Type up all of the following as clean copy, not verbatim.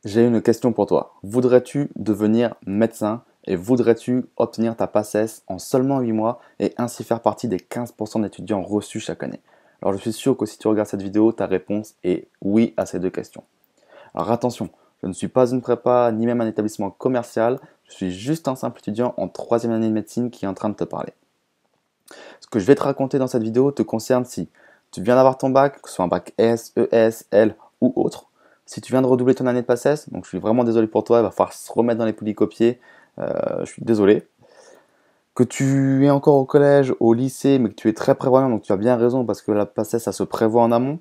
J'ai une question pour toi. Voudrais-tu devenir médecin et voudrais-tu obtenir ta PACES en seulement 8 mois et ainsi faire partie des 15% d'étudiants reçus chaque année? Alors je suis sûr que si tu regardes cette vidéo, ta réponse est oui à ces deux questions. Alors attention, je ne suis pas une prépa ni même un établissement commercial, je suis juste un simple étudiant en troisième année de médecine qui est en train de te parler. Ce que je vais te raconter dans cette vidéo te concerne si tu viens d'avoir ton bac, que ce soit un bac S, ES, L ou autre. Si tu viens de redoubler ton année de PACES, donc je suis vraiment désolé pour toi, il va falloir se remettre dans les polycopiés, je suis désolé. Que tu es encore au collège, au lycée, mais que tu es très prévoyant, donc tu as bien raison parce que la PACES, ça se prévoit en amont.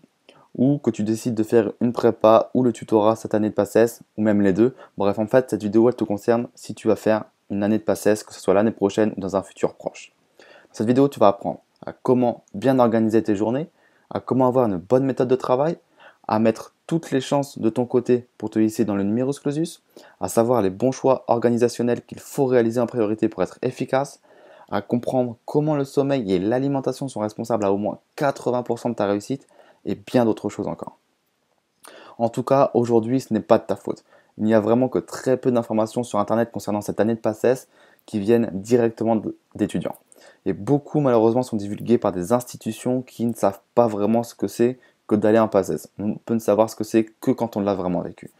Ou que tu décides de faire une prépa ou le tutorat cette année de PACES, ou même les deux. Bref, en fait, cette vidéo, elle te concerne si tu vas faire une année de PACES, que ce soit l'année prochaine ou dans un futur proche. Dans cette vidéo, tu vas apprendre à comment bien organiser tes journées, à comment avoir une bonne méthode de travail, à mettre toutes les chances de ton côté pour te hisser dans le numerus clausus, à savoir les bons choix organisationnels qu'il faut réaliser en priorité pour être efficace, à comprendre comment le sommeil et l'alimentation sont responsables à au moins 80% de ta réussite et bien d'autres choses encore. En tout cas, aujourd'hui, ce n'est pas de ta faute. Il n'y a vraiment que très peu d'informations sur Internet concernant cette année de PACES qui viennent directement d'étudiants. Et beaucoup, malheureusement, sont divulgués par des institutions qui ne savent pas vraiment ce que c'est que d'aller en PACES. On peut ne savoir ce que c'est que quand on l'a vraiment vécu.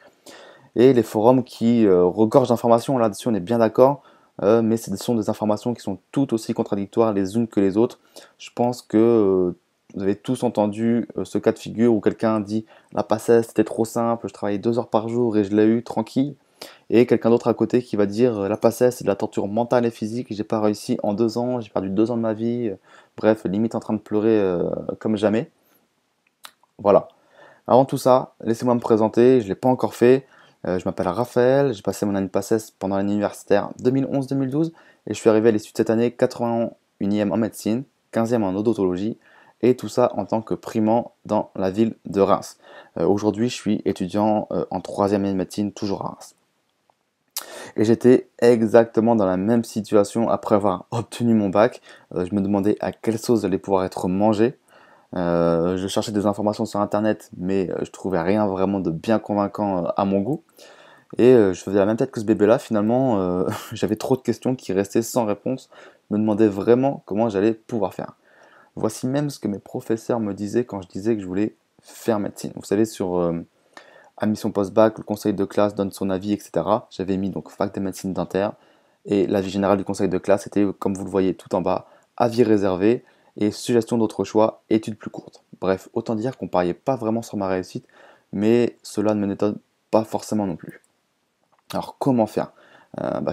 Et les forums qui regorgent d'informations, là-dessus on est bien d'accord, mais ce sont des informations qui sont tout aussi contradictoires les unes que les autres. Je pense que vous avez tous entendu ce cas de figure où quelqu'un dit la PACES c'était trop simple, je travaillais 2 heures par jour et je l'ai eu tranquille. Et quelqu'un d'autre à côté qui va dire la PACES c'est de la torture mentale et physique, j'ai pas réussi en 2 ans, j'ai perdu 2 ans de ma vie, bref, limite en train de pleurer comme jamais. Voilà. Avant tout ça, laissez-moi me présenter, je ne l'ai pas encore fait. Je m'appelle Raphaël, j'ai passé mon année de PACES pendant l'année universitaire 2011-2012 et je suis arrivé à l'issue de cette année 81e en médecine, 15e en odontologie et tout ça en tant que primant dans la ville de Reims. Aujourd'hui, je suis étudiant en 3e année de médecine, toujours à Reims. Et j'étais exactement dans la même situation après avoir obtenu mon bac. Je me demandais à quelle sauce allait pouvoir être mangée. Je cherchais des informations sur internet, mais je trouvais rien vraiment de bien convaincant à mon goût. Et je faisais la même tête que ce bébé-là, finalement, j'avais trop de questions qui restaient sans réponse. Je me demandais vraiment comment j'allais pouvoir faire. Voici même ce que mes professeurs me disaient quand je disais que je voulais faire médecine. Vous savez, sur admission post-bac, le conseil de classe donne son avis, etc. J'avais mis donc fac de médecine dentaire, et l'avis général du conseil de classe était, comme vous le voyez tout en bas, avis réservé, et suggestion d'autres choix, études plus courtes. Bref, autant dire qu'on pariait pas vraiment sur ma réussite, mais cela ne m'étonne pas forcément non plus. Alors comment faire?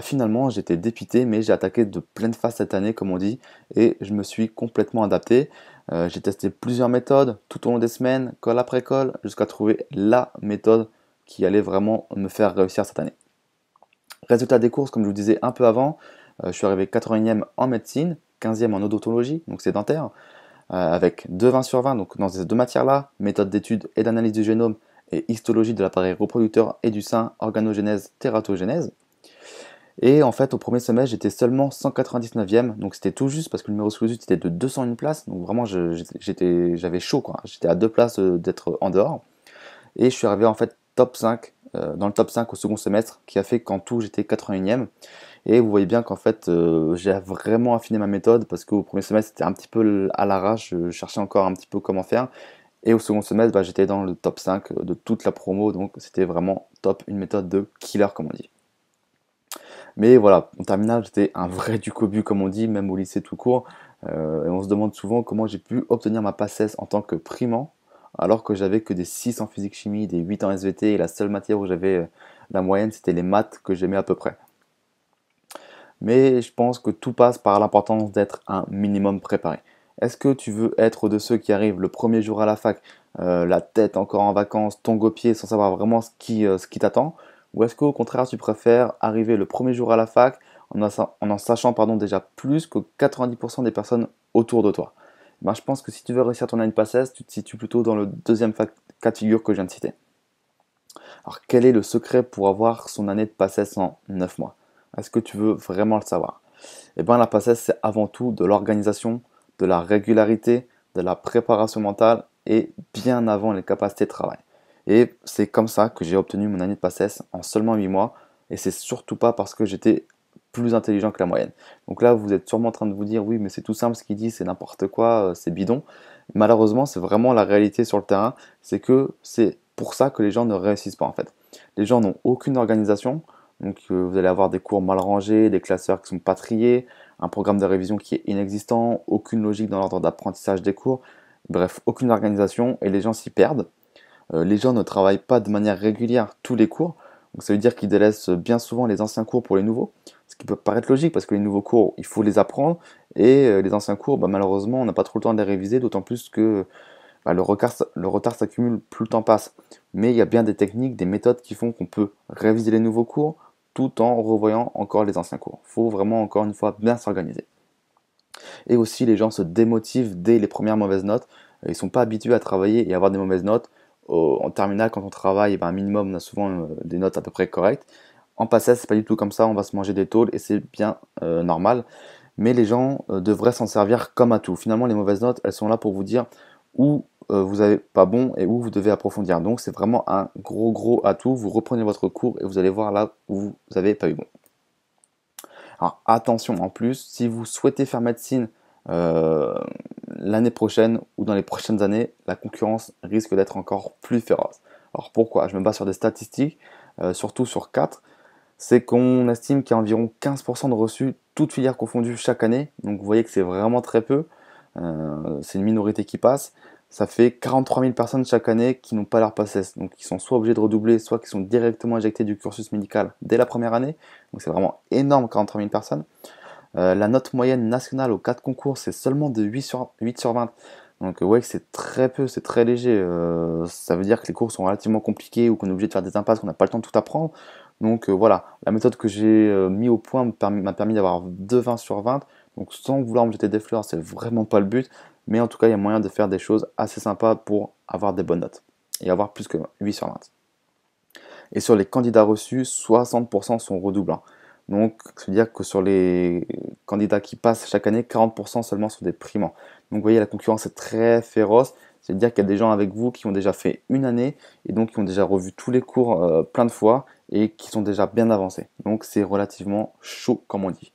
Finalement j'étais dépité, mais j'ai attaqué de pleine face cette année comme on dit, et je me suis complètement adapté. J'ai testé plusieurs méthodes tout au long des semaines, colle après colle, jusqu'à trouver la méthode qui allait vraiment me faire réussir cette année. Résultat des courses, comme je vous disais un peu avant, je suis arrivé 81e en médecine, 15e en odontologie, donc c'est dentaire, avec 2 20 sur 20, donc dans ces deux matières-là, méthode d'étude et d'analyse du génome et histologie de l'appareil reproducteur et du sein, organogénèse, tératogénèse. Et en fait, au premier semestre, j'étais seulement 199e, donc c'était tout juste parce que le numéro clausus était de 201 places, donc vraiment j'avais chaud, quoi. J'étais à 2 places d'être en dehors. Et je suis arrivé en fait top 5, dans le top 5 au second semestre, qui a fait qu'en tout j'étais 81e. Et vous voyez bien qu'en fait j'ai vraiment affiné ma méthode parce qu'au premier semestre c'était un petit peu à l'arrache, je cherchais encore un petit peu comment faire. Et au second semestre j'étais dans le top 5 de toute la promo, donc c'était vraiment top, une méthode de killer comme on dit. Mais voilà, en terminale j'étais un vrai du cobu comme on dit, même au lycée tout court. Et on se demande souvent comment j'ai pu obtenir ma PACES en tant que primant alors que j'avais que des 6 en physique-chimie, des 8 en SVT, et la seule matière où j'avais la moyenne, c'était les maths que j'aimais à peu près. Mais je pense que tout passe par l'importance d'être un minimum préparé. Est-ce que tu veux être de ceux qui arrivent le premier jour à la fac, la tête encore en vacances, tongs aux pieds, sans savoir vraiment ce qui t'attend? Ou est-ce qu'au contraire, tu préfères arriver le premier jour à la fac en sachant déjà plus que 90% des personnes autour de toi? Je pense que si tu veux réussir ton année PACES, tu te situes plutôt dans le deuxième cas de figure que je viens de citer. Alors, quel est le secret pour avoir son année de PACES en 9 mois? Est-ce que tu veux vraiment le savoir? Eh bien, la PACES, c'est avant tout de l'organisation, de la régularité, de la préparation mentale et bien avant les capacités de travail. Et c'est comme ça que j'ai obtenu mon année de PACES en seulement 8 mois. Et c'est surtout pas parce que j'étais plus intelligent que la moyenne. Donc là, vous êtes sûrement en train de vous dire, oui, mais c'est tout simple ce qu'il dit, c'est n'importe quoi, c'est bidon. Malheureusement, c'est vraiment la réalité sur le terrain. C'est que c'est pour ça que les gens ne réussissent pas en fait. Les gens n'ont aucune organisation. Donc vous allez avoir des cours mal rangés, des classeurs qui sont pas triés, un programme de révision qui est inexistant, aucune logique dans l'ordre d'apprentissage des cours. Bref, aucune organisation et les gens s'y perdent. Les gens ne travaillent pas de manière régulière tous les cours, donc ça veut dire qu'ils délaissent bien souvent les anciens cours pour les nouveaux, ce qui peut paraître logique parce que les nouveaux cours, il faut les apprendre, et les anciens cours, malheureusement, on n'a pas trop le temps de les réviser, d'autant plus que le retard s'accumule plus le temps passe. Mais il y a bien des techniques, des méthodes qui font qu'on peut réviser les nouveaux cours tout en revoyant encore les anciens cours. Il faut vraiment, encore une fois, bien s'organiser. Et aussi, les gens se démotivent dès les premières mauvaises notes. Ils ne sont pas habitués à travailler et à avoir des mauvaises notes. En terminale, quand on travaille, un minimum, on a souvent des notes à peu près correctes. En passé, c'est pas du tout comme ça, on va se manger des tôles et c'est bien normal. Mais les gens devraient s'en servir comme à tout. Finalement, les mauvaises notes, elles sont là pour vous dire où vous n'avez pas bon et où vous devez approfondir. Donc, c'est vraiment un gros atout. Vous reprenez votre cours et vous allez voir là où vous n'avez pas eu bon. Alors attention, en plus, si vous souhaitez faire médecine euh, l'année prochaine ou dans les prochaines années, la concurrence risque d'être encore plus féroce. Alors pourquoi? Je me base sur des statistiques, surtout sur 4. C'est qu'on estime qu'il y a environ 15% de reçus, toutes filières confondues chaque année. Donc vous voyez que c'est vraiment très peu. C'est une minorité qui passe. Ça fait 43 000 personnes chaque année qui n'ont pas leur PACES, donc qui sont soit obligés de redoubler, soit qui sont directement éjectés du cursus médical dès la première année. Donc c'est vraiment énorme, 43 000 personnes. La note moyenne nationale aux 4 concours, c'est seulement de 8 sur 20. Donc ouais, c'est très peu, c'est très léger. Ça veut dire que les cours sont relativement compliqués ou qu'on est obligé de faire des impasses, qu'on n'a pas le temps de tout apprendre. Donc voilà, la méthode que j'ai mis au point m'a permis d'avoir 2 20 sur 20. Donc sans vouloir me jeter des fleurs, c'est vraiment pas le but. Mais en tout cas, il y a moyen de faire des choses assez sympas pour avoir des bonnes notes et avoir plus que 8 sur 20. Et sur les candidats reçus, 60% sont redoublants. Donc, ça veut dire que sur les candidats qui passent chaque année, 40% seulement sont des primants. Donc, vous voyez, la concurrence est très féroce. C'est-à-dire qu'il y a des gens avec vous qui ont déjà fait une année et donc qui ont déjà revu tous les cours plein de fois et qui sont déjà bien avancés. Donc, c'est relativement chaud, comme on dit.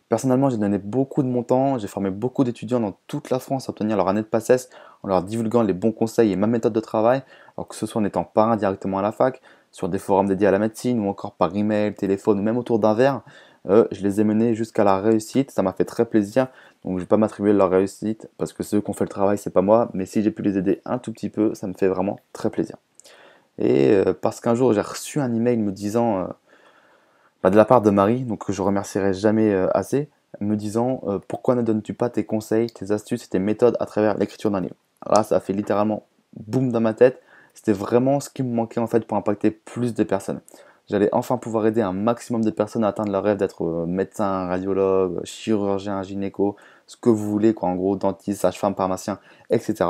Personnellement, j'ai donné beaucoup de mon temps, j'ai formé beaucoup d'étudiants dans toute la France à obtenir leur année de PACES en leur divulguant les bons conseils et ma méthode de travail, alors que ce soit en étant parrain directement à la fac, sur des forums dédiés à la médecine ou encore par email, téléphone ou même autour d'un verre. Je les ai menés jusqu'à la réussite, ça m'a fait très plaisir, donc je ne vais pas m'attribuer leur réussite parce que ceux qui ont fait le travail, c'est pas moi, mais si j'ai pu les aider un tout petit peu, ça me fait vraiment très plaisir. Et parce qu'un jour j'ai reçu un email me disant de la part de Marie, donc que je remercierai jamais assez, me disant pourquoi ne donnes-tu pas tes conseils, tes astuces et tes méthodes à travers l'écriture d'un livre. Alors là, ça a fait littéralement boum dans ma tête. C'était vraiment ce qui me manquait en fait pour impacter plus de personnes. J'allais enfin pouvoir aider un maximum de personnes à atteindre leur rêve d'être médecin, radiologue, chirurgien, gynéco, ce que vous voulez, quoi, en gros, dentiste, sage-femme, pharmacien, etc.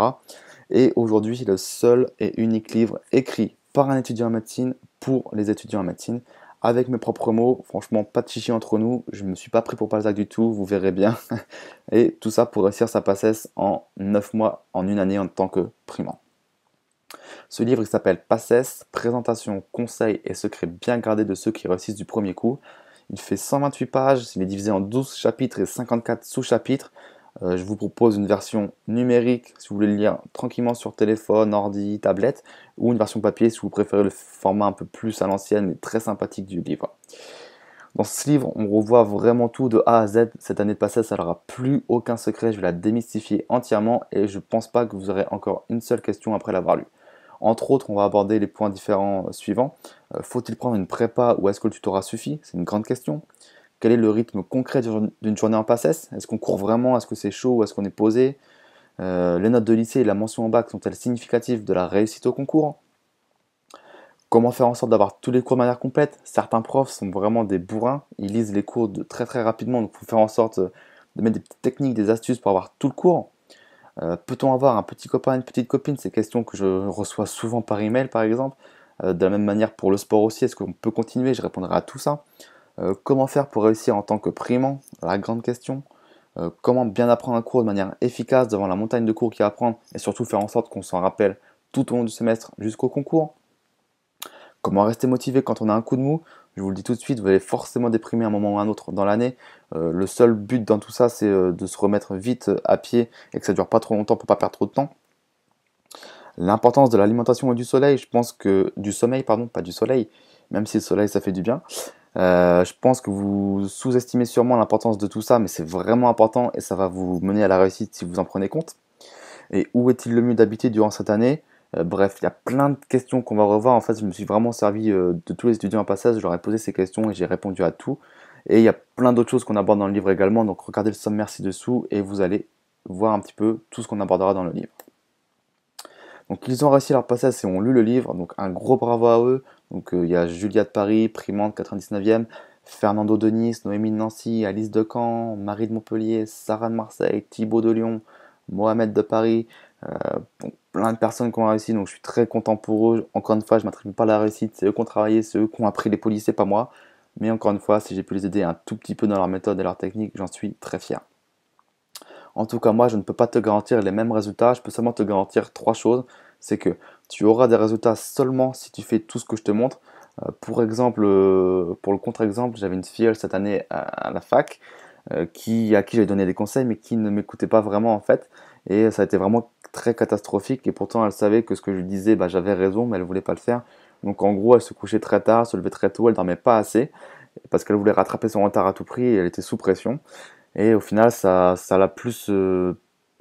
Et aujourd'hui, le seul et unique livre écrit par un étudiant en médecine pour les étudiants en médecine avec mes propres mots. Franchement, pas de chichi entre nous, je ne me suis pas pris pour Balzac du tout, vous verrez bien. Et tout ça pour réussir sa PACES en 9 mois, en une année en tant que primant. Ce livre il s'appelle PACES, présentation, conseils et secrets bien gardés de ceux qui réussissent du premier coup. Il fait 128 pages, il est divisé en 12 chapitres et 54 sous-chapitres. Je vous propose une version numérique si vous voulez le lire tranquillement sur téléphone, ordi, tablette, ou une version papier si vous préférez le format un peu plus à l'ancienne mais très sympathique du livre. Dans ce livre, on revoit vraiment tout de A à Z. Cette année de passée, ça n'aura plus aucun secret, je vais la démystifier entièrement et je ne pense pas que vous aurez encore une seule question après l'avoir lu. Entre autres, on va aborder les points différents suivants. Faut-il prendre une prépa ou est-ce que le tutorat suffit? C'est une grande question. Quel est le rythme concret d'une journée en PACES? Est-ce qu'on court vraiment? Est-ce que c'est chaud ou est-ce qu'on est posé? Les notes de lycée et la mention en bac sont-elles significatives de la réussite au concours? Comment faire en sorte d'avoir tous les cours de manière complète? Certains profs sont vraiment des bourrins, ils lisent les cours très rapidement, donc il faut faire en sorte de mettre des petites techniques, des astuces pour avoir tout le cours. Peut-on avoir un petit copain, une petite copine? C'est des questions que je reçois souvent par email par exemple. De la même manière pour le sport aussi, est-ce qu'on peut continuer? Je répondrai à tout ça. Comment faire pour réussir en tant que primant? La grande question. Comment bien apprendre un cours de manière efficace devant la montagne de cours qu'il y a à apprendre et surtout faire en sorte qu'on s'en rappelle tout au long du semestre jusqu'au concours. Comment rester motivé quand on a un coup de mou? Je vous le dis tout de suite, vous allez forcément déprimer à un moment ou à un autre dans l'année. Le seul but dans tout ça, c'est de se remettre vite à pied et que ça dure pas trop longtemps pour pas perdre trop de temps. L'importance de l'alimentation et du soleil, je pense que du sommeil, pardon, pas du soleil, même si le soleil ça fait du bien. Je pense que vous sous-estimez sûrement l'importance de tout ça, mais c'est vraiment important et ça va vous mener à la réussite si vous en prenez compte. Et où est-il le mieux d'habiter durant cette année? Bref, il y a plein de questions qu'on va revoir. En fait, je me suis vraiment servi de tous les étudiants en passage, je leur ai posé ces questions et j'ai répondu à tout. Et il y a plein d'autres choses qu'on aborde dans le livre également, donc regardez le sommaire ci-dessous et vous allez voir un petit peu tout ce qu'on abordera dans le livre. Donc ils ont réussi leur passage et ont lu le livre, donc un gros bravo à eux. Donc il y a Julia de Paris, Primante 99e, Fernando de Nice, Noémie de Nancy, Alice de Caen, Marie de Montpellier, Sarah de Marseille, Thibaut de Lyon, Mohamed de Paris, donc plein de personnes qui ont réussi, donc je suis très content pour eux. Encore une fois, je ne m'attribue pas la réussite, c'est eux qui ont travaillé, c'est eux qui ont appris les policiers, pas moi. Mais encore une fois, si j'ai pu les aider un tout petit peu dans leur méthode et leur technique, j'en suis très fier. En tout cas, moi, je ne peux pas te garantir les mêmes résultats. Je peux seulement te garantir trois choses. C'est que tu auras des résultats seulement si tu fais tout ce que je te montre. Pour exemple, pour le contre-exemple, j'avais une filleule cette année à la fac à qui j'avais donné des conseils, mais qui ne m'écoutait pas vraiment en fait. Et ça a été vraiment très catastrophique. Et pourtant, elle savait que ce que je lui disais, bah, j'avais raison, mais elle voulait pas le faire. Donc en gros, elle se couchait très tard, se levait très tôt, elle dormait pas assez parce qu'elle voulait rattraper son retard à tout prix et elle était sous pression. Et au final, ça l'a plus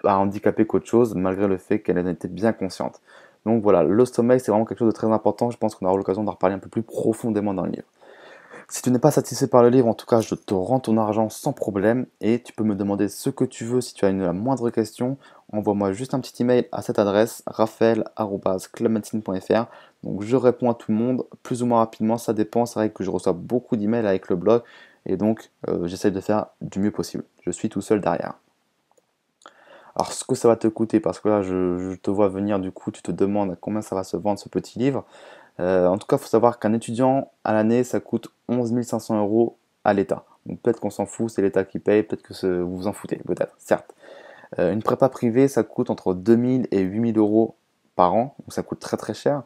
handicapé qu'autre chose, malgré le fait qu'elle en était bien consciente. Donc voilà, le sommeil, c'est vraiment quelque chose de très important. Je pense qu'on aura l'occasion d'en reparler un peu plus profondément dans le livre. Si tu n'es pas satisfait par le livre, en tout cas, je te rends ton argent sans problème et tu peux me demander ce que tu veux si tu as la moindre question. Envoie-moi juste un petit email à cette adresse, raphaël@clubmedecine.fr. Donc je réponds à tout le monde plus ou moins rapidement, ça dépend. C'est vrai que je reçois beaucoup d'emails avec le blog et donc j'essaie de faire du mieux possible. Je suis tout seul derrière. Alors ce que ça va te coûter, parce que là je te vois venir du coup, tu te demandes à combien ça va se vendre ce petit livre. En tout cas, il faut savoir qu'un étudiant à l'année, ça coûte 11 500 euros à l'État. Donc peut-être qu'on s'en fout, c'est l'État qui paye, peut-être que vous vous en foutez, peut-être, certes. Une prépa privée, ça coûte entre 2000 et 8000 euros par an, donc ça coûte très très cher.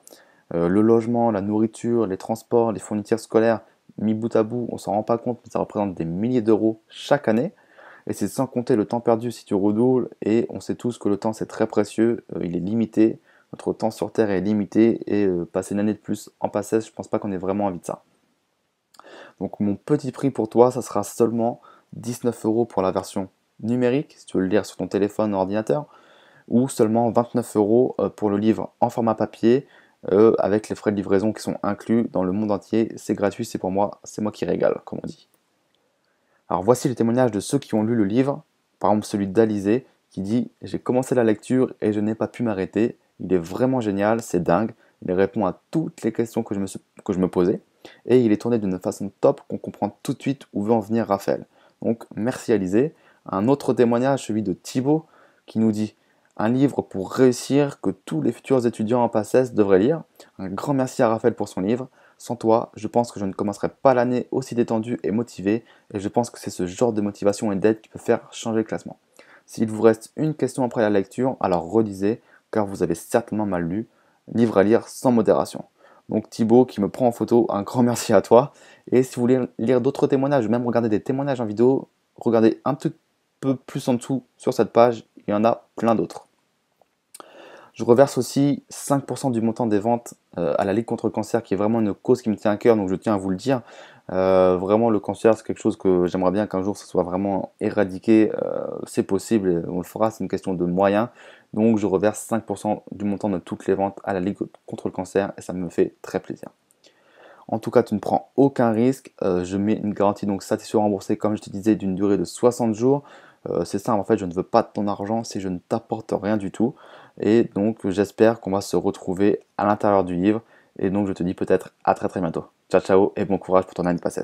Le logement, la nourriture, les transports, les fournitures scolaires, mis bout à bout, on s'en rend pas compte, mais ça représente des milliers d'euros chaque année. Et c'est sans compter le temps perdu si tu redoubles, et on sait tous que le temps c'est très précieux, il est limité, notre temps sur Terre est limité, et passer une année de plus en passage, je pense pas qu'on ait vraiment envie de ça. Donc mon petit prix pour toi, ça sera seulement 19 euros pour la version numérique, si tu veux le lire sur ton téléphone ou ordinateur, ou seulement 29 euros pour le livre en format papier, avec les frais de livraison qui sont inclus dans le monde entier. C'est gratuit, c'est pour moi, c'est moi qui régale, comme on dit. Alors voici les témoignages de ceux qui ont lu le livre, par exemple celui d'Alizé qui dit: J'ai commencé la lecture et je n'ai pas pu m'arrêter, il est vraiment génial, c'est dingue, il répond à toutes les questions que je me posais, et il est tourné d'une façon top qu'on comprend tout de suite où veut en venir Raphaël. Donc merci Alizé. Un autre témoignage, celui de Thibaut, qui nous dit: Un livre pour réussir que tous les futurs étudiants en PACES devraient lire. Un grand merci à Raphaël pour son livre. Sans toi, je pense que je ne commencerai pas l'année aussi détendu et motivé, et je pense que c'est ce genre de motivation et d'aide qui peut faire changer le classement. S'il vous reste une question après la lecture, alors relisez, car vous avez certainement mal lu. Livre à lire sans modération. Donc Thibaut qui me prend en photo, un grand merci à toi. Et si vous voulez lire d'autres témoignages, même regarder des témoignages en vidéo, regardez un petit peu plus en dessous sur cette page, il y en a plein d'autres. Je reverse aussi 5% du montant des ventes à la Ligue contre le cancer, qui est vraiment une cause qui me tient à cœur, donc je tiens à vous le dire. Vraiment, le cancer, c'est quelque chose que j'aimerais bien qu'un jour ça soit vraiment éradiqué. C'est possible, et on le fera, c'est une question de moyens. Donc je reverse 5% du montant de toutes les ventes à la Ligue contre le cancer, et ça me fait très plaisir. En tout cas, tu ne prends aucun risque. Je mets une garantie donc satisfait remboursée, comme je te disais, d'une durée de 60 jours. C'est ça, en fait, je ne veux pas de ton argent si je ne t'apporte rien du tout. Et donc, j'espère qu'on va se retrouver à l'intérieur du livre. Et donc, je te dis peut-être à très très bientôt. Ciao, ciao et bon courage pour ton année passée.